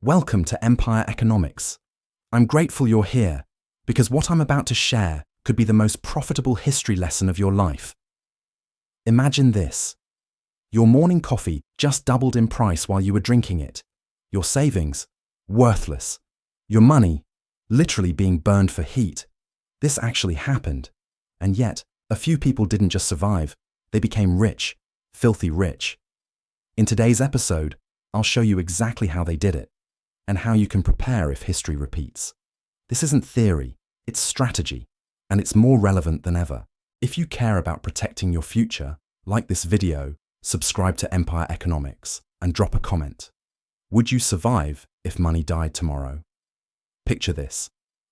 Welcome to Empire Economics. I'm grateful you're here because what I'm about to share could be the most profitable history lesson of your life. Imagine this. Your morning coffee just doubled in price while you were drinking it. Your savings, worthless. Your money, literally being burned for heat. This actually happened. And yet, a few people didn't just survive, they became rich, filthy rich. In today's episode, I'll show you exactly how they did it, and how you can prepare if history repeats. This isn't theory, it's strategy, and it's more relevant than ever. If you care about protecting your future, like this video, subscribe to Empire Economics, and drop a comment. Would you survive if money died tomorrow? Picture this.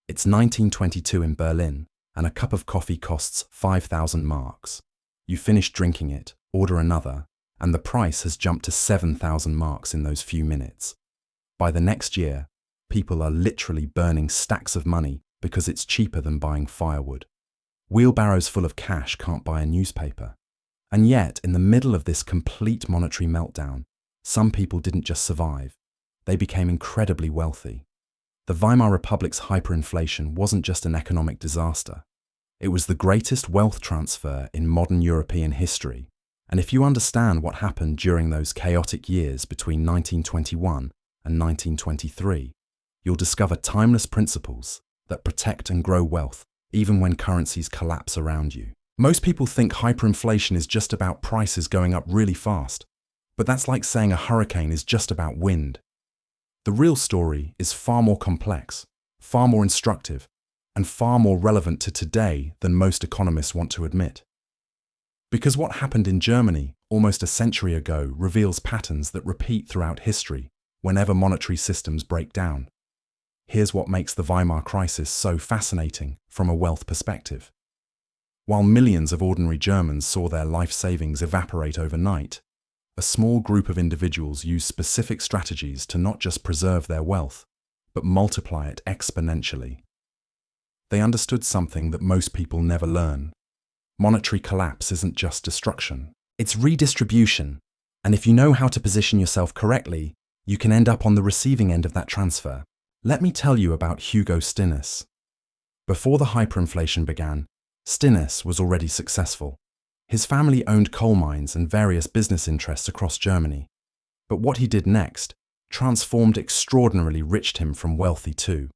It's 1922 in Berlin, and a cup of coffee costs 5,000 marks. You finish drinking it, order another, and the price has jumped to 7,000 marks in those few minutes. By the next year, people are literally burning stacks of money because it's cheaper than buying firewood. Wheelbarrows full of cash can't buy a newspaper. And yet, in the middle of this complete monetary meltdown, some people didn't just survive, they became incredibly wealthy. The Weimar Republic's hyperinflation wasn't just an economic disaster. It was the greatest wealth transfer in modern European history. And if you understand what happened during those chaotic years between 1921 and 1923, you'll discover timeless principles that protect and grow wealth even when currencies collapse around you. Most people think hyperinflation is just about prices going up really fast, but that's like saying a hurricane is just about wind. The real story is far more complex, far more instructive, and far more relevant to today than most economists want to admit. Because what happened in Germany almost a century ago reveals patterns that repeat throughout history whenever monetary systems break down. Here's what makes the Weimar crisis so fascinating from a wealth perspective. While millions of ordinary Germans saw their life savings evaporate overnight, a small group of individuals used specific strategies to not just preserve their wealth, but multiply it exponentially. They understood something that most people never learn. Monetary collapse isn't just destruction, it's redistribution. And if you know how to position yourself correctly, you can end up on the receiving end of that transfer. Let me tell you about Hugo Stinnes. Before the hyperinflation began, Stinnes was already successful. His family owned coal mines and various business interests across Germany. But what he did next transformed extraordinarily riched him from wealthy too.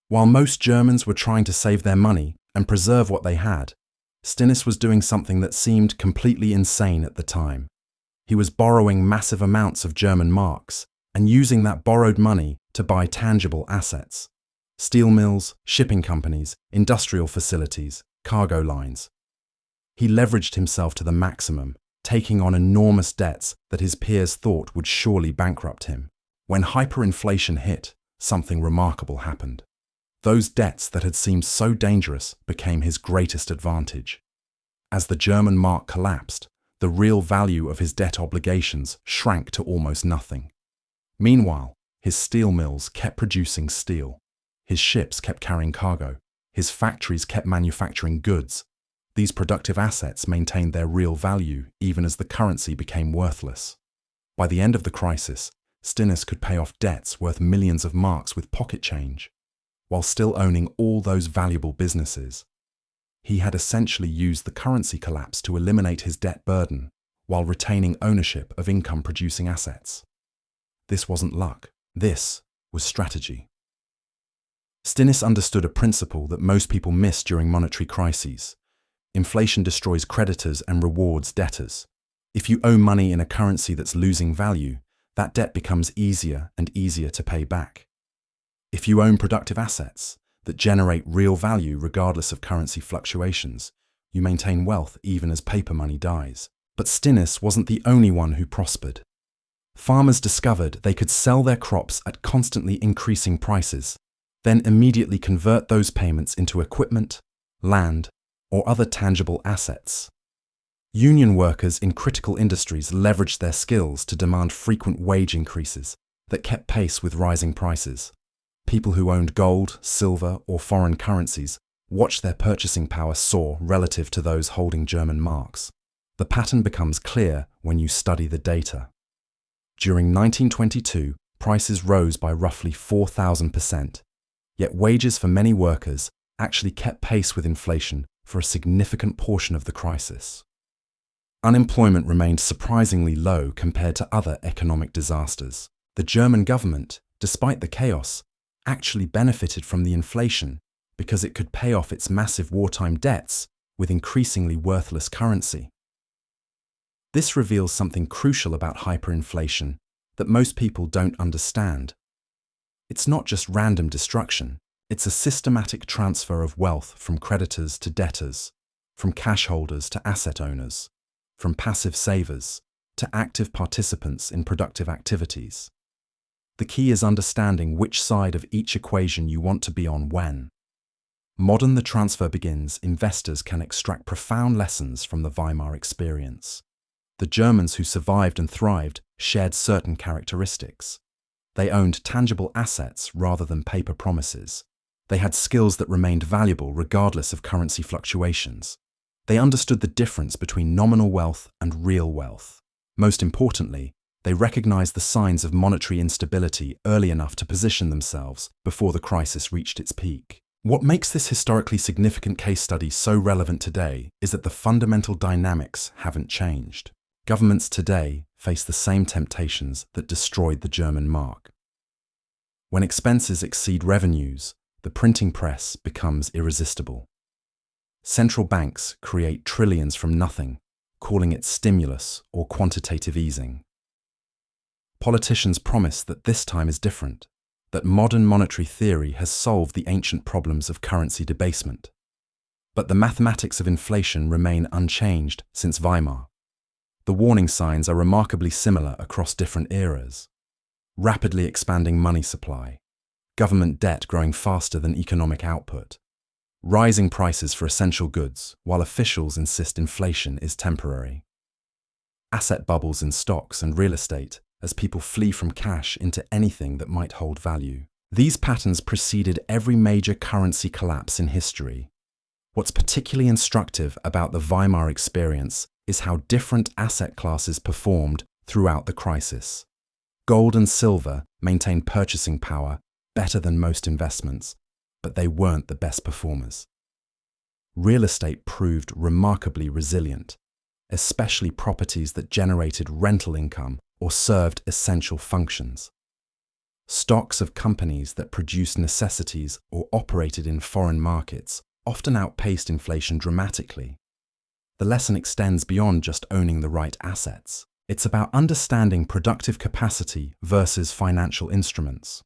While most Germans were trying to save their money and preserve what they had, Stinnes was doing something that seemed completely insane at the time. He was borrowing massive amounts of German marks and using that borrowed money to buy tangible assets. Steel mills, shipping companies, industrial facilities, cargo lines. He leveraged himself to the maximum, taking on enormous debts that his peers thought would surely bankrupt him. When hyperinflation hit, something remarkable happened. Those debts that had seemed so dangerous became his greatest advantage. As the German mark collapsed, the real value of his debt obligations shrank to almost nothing. Meanwhile, his steel mills kept producing steel. His ships kept carrying cargo. His factories kept manufacturing goods. These productive assets maintained their real value even as the currency became worthless. By the end of the crisis, Stinnes could pay off debts worth millions of marks with pocket change, while still owning all those valuable businesses. He had essentially used the currency collapse to eliminate his debt burden, while retaining ownership of income-producing assets. This wasn't luck. This was strategy. Stinnes understood a principle that most people miss during monetary crises. Inflation destroys creditors and rewards debtors. If you owe money in a currency that's losing value, that debt becomes easier and easier to pay back. If you own productive assets that generate real value regardless of currency fluctuations, you maintain wealth even as paper money dies. But Stinnes wasn't the only one who prospered. Farmers discovered they could sell their crops at constantly increasing prices, then immediately convert those payments into equipment, land, or other tangible assets. Union workers in critical industries leveraged their skills to demand frequent wage increases that kept pace with rising prices. People who owned gold, silver, or foreign currencies watched their purchasing power soar relative to those holding German marks. The pattern becomes clear when you study the data. During 1922 Prices rose by roughly 4,000%, yet wages for many workers actually kept pace with inflation for a significant portion of the crisis. Unemployment remained surprisingly low compared to other economic disasters. The German government, despite the chaos, actually benefited from the inflation because it could pay off its massive wartime debts with increasingly worthless currency. This reveals something crucial about hyperinflation that most people don't understand. It's not just random destruction, it's a systematic transfer of wealth from creditors to debtors, from cash holders to asset owners, from passive savers to active participants in productive activities. The key is understanding which side of each equation you want to be on when. Modern the transfer begins, investors can extract profound lessons from the Weimar experience. The Germans who survived and thrived shared certain characteristics. They owned tangible assets rather than paper promises. They had skills that remained valuable regardless of currency fluctuations. They understood the difference between nominal wealth and real wealth. Most importantly, they recognized the signs of monetary instability early enough to position themselves before the crisis reached its peak. What makes this historically significant case study so relevant today is that the fundamental dynamics haven't changed. Governments today face the same temptations that destroyed the German mark. When expenses exceed revenues, the printing press becomes irresistible. Central banks create trillions from nothing, calling it stimulus or quantitative easing. Politicians promise that this time is different, that modern monetary theory has solved the ancient problems of currency debasement. But the mathematics of inflation remain unchanged since Weimar. The warning signs are remarkably similar across different eras. Rapidly expanding money supply, government debt growing faster than economic output, rising prices for essential goods while officials insist inflation is temporary, asset bubbles in stocks and real estate as people flee from cash into anything that might hold value. These patterns preceded every major currency collapse in history. What's particularly instructive about the Weimar experience is how different asset classes performed throughout the crisis. Gold and silver maintained purchasing power better than most investments, but they weren't the best performers. Real estate proved remarkably resilient, especially properties that generated rental income or served essential functions. Stocks of companies that produced necessities or operated in foreign markets often outpaced inflation dramatically. The lesson extends beyond just owning the right assets. It's about understanding productive capacity versus financial instruments.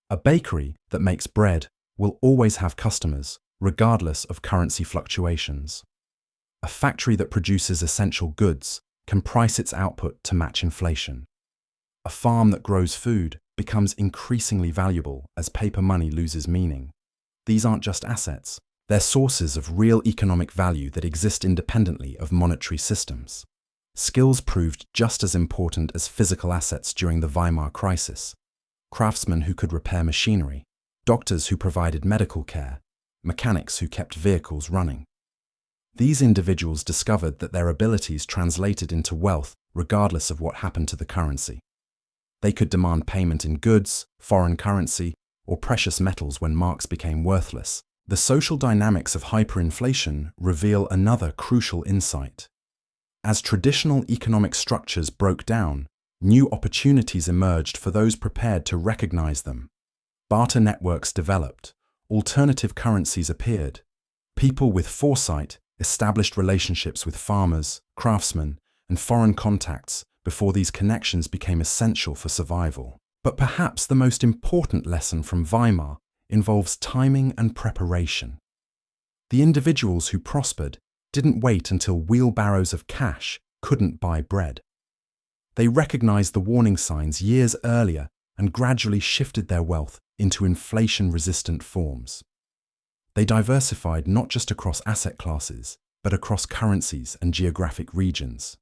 A bakery that makes bread will always have customers, regardless of currency fluctuations. A factory that produces essential goods can price its output to match inflation. A farm that grows food becomes increasingly valuable as paper money loses meaning. These aren't just assets, they're sources of real economic value that exist independently of monetary systems. Skills proved just as important as physical assets during the Weimar crisis. Craftsmen who could repair machinery, doctors who provided medical care, mechanics who kept vehicles running. These individuals discovered that their abilities translated into wealth regardless of what happened to the currency. They could demand payment in goods, foreign currency, or precious metals when marks became worthless. The social dynamics of hyperinflation reveal another crucial insight. As traditional economic structures broke down, new opportunities emerged for those prepared to recognize them. Barter networks developed, alternative currencies appeared. People with foresight established relationships with farmers, craftsmen, and foreign contacts before these connections became essential for survival. But perhaps the most important lesson from Weimar involves timing and preparation. The individuals who prospered didn't wait until wheelbarrows of cash couldn't buy bread. They recognized the warning signs years earlier and gradually shifted their wealth into inflation-resistant forms. They diversified not just across asset classes, but across currencies and geographic regions.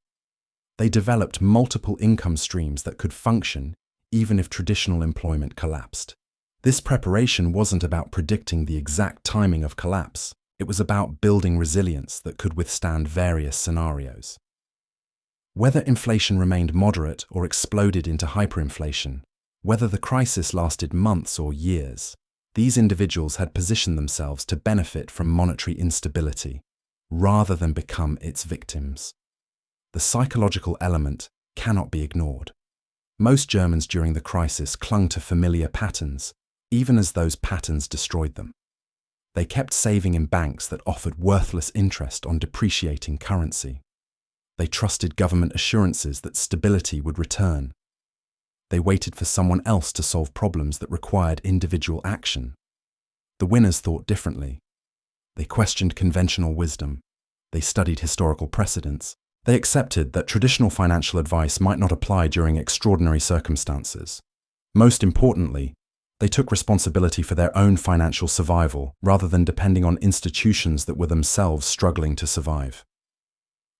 They developed multiple income streams that could function even if traditional employment collapsed. This preparation wasn't about predicting the exact timing of collapse. It was about building resilience that could withstand various scenarios. Whether inflation remained moderate or exploded into hyperinflation, Whether the crisis lasted months or years, these individuals had positioned themselves to benefit from monetary instability, rather than become its victims. The psychological element cannot be ignored. Most Germans during the crisis clung to familiar patterns, even as those patterns destroyed them. They kept saving in banks that offered worthless interest on depreciating currency. They trusted government assurances that stability would return. They waited for someone else to solve problems that required individual action. The winners thought differently. They questioned conventional wisdom. They studied historical precedents. They accepted that traditional financial advice might not apply during extraordinary circumstances. Most importantly, they took responsibility for their own financial survival rather than depending on institutions that were themselves struggling to survive.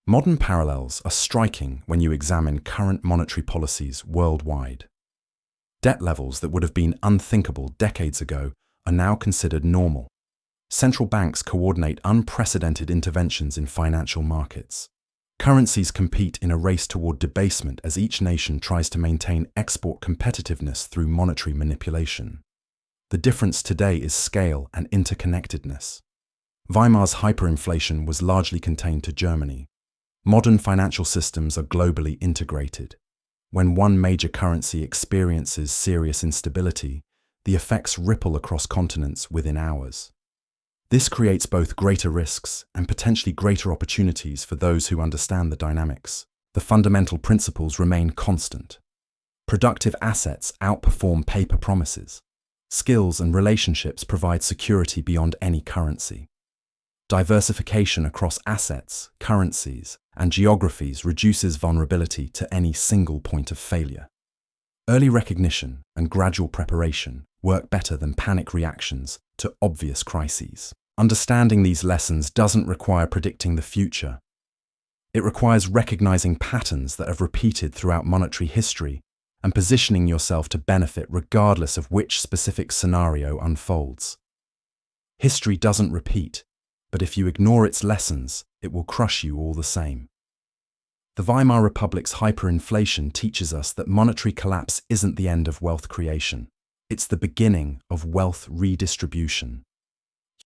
Modern parallels are striking when you examine current monetary policies worldwide. Debt levels that would have been unthinkable decades ago are now considered normal. Central banks coordinate unprecedented interventions in financial markets. Currencies compete in a race toward debasement as each nation tries to maintain export competitiveness through monetary manipulation. The difference today is scale and interconnectedness. Weimar's hyperinflation was largely contained to Germany. Modern financial systems are globally integrated. When one major currency experiences serious instability, the effects ripple across continents within hours. This creates both greater risks and potentially greater opportunities for those who understand the dynamics. The fundamental principles remain constant. Productive assets outperform paper promises. Skills and relationships provide security beyond any currency. Diversification across assets, currencies, and geographies reduces vulnerability to any single point of failure. Early recognition and gradual preparation work better than panic reactions to obvious crises. Understanding these lessons doesn't require predicting the future. It requires recognizing patterns that have repeated throughout monetary history and positioning yourself to benefit regardless of which specific scenario unfolds. History doesn't repeat, but if you ignore its lessons, it will crush you all the same. The Weimar Republic's hyperinflation teaches us that monetary collapse isn't the end of wealth creation. It's the beginning of wealth redistribution.